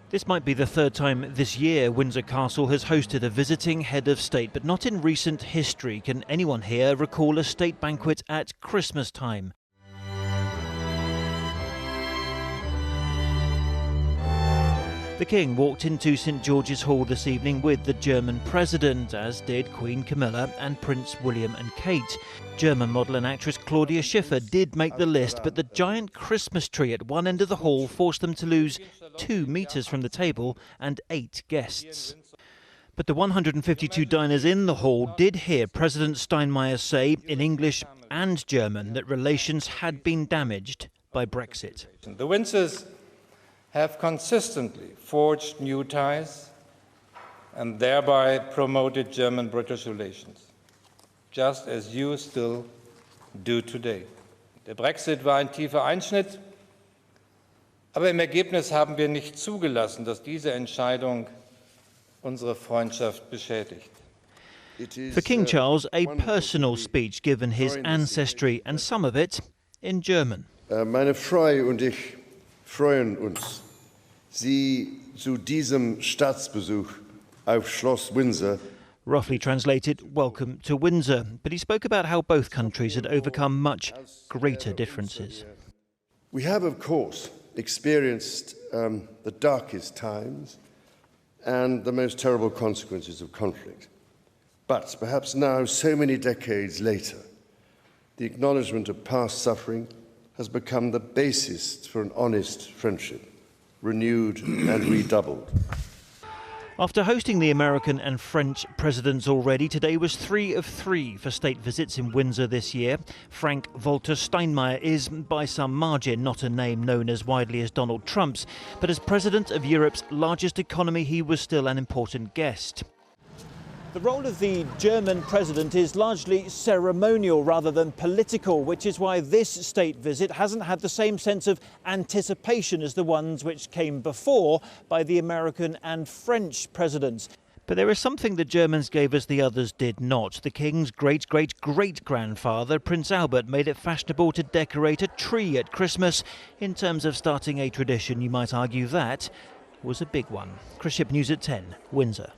This might be the third time this year Windsor Castle has hosted a visiting head of state, but not in recent history. Can anyone here recall a state banquet at Christmas time? The King walked into St George's Hall this evening with the German President, as did Queen Camilla and Prince William and Kate. German model and actress Claudia Schiffer did make the list, but the giant Christmas tree at one end of the hall forced them to lose 2 metres from the table and 8 guests. But the 152 diners in the hall did hear President Steinmeier say in English and German that relations had been damaged by Brexit. The Windsors have consistently forged new ties and thereby promoted German-British relations, just as you still do today. Der Brexit war ein tiefer Einschnitt, aber im Ergebnis haben wir nicht zugelassen, dass diese Entscheidung unsere Freundschaft beschädigt. For King Charles, a personal speech given his ancestry, and some of it in German. Meine Frau und ich freuen uns, Sie zu diesem Staatsbesuch auf Schloss Windsor. Roughly translated, welcome to Windsor. But he spoke about how both countries had overcome much greater differences. We have, of course, experienced the darkest times and the most terrible consequences of conflict. But perhaps now, so many decades later, the acknowledgement of past suffering has become the basis for an honest friendship, renewed and redoubled. After hosting the American and French presidents already, today was 3 of 3 for state visits in Windsor this year. Frank-Walter Steinmeier is, by some margin, not a name known as widely as Donald Trump's, but as president of Europe's largest economy, he was still an important guest. The role of the German president is largely ceremonial rather than political, which is why this state visit hasn't had the same sense of anticipation as the ones which came before by the American and French presidents. But there is something the Germans gave us the others did not. The King's great-great-great-grandfather, Prince Albert, made it fashionable to decorate a tree at Christmas. In terms of starting a tradition, you might argue that was a big one. ITV News at 10, Windsor.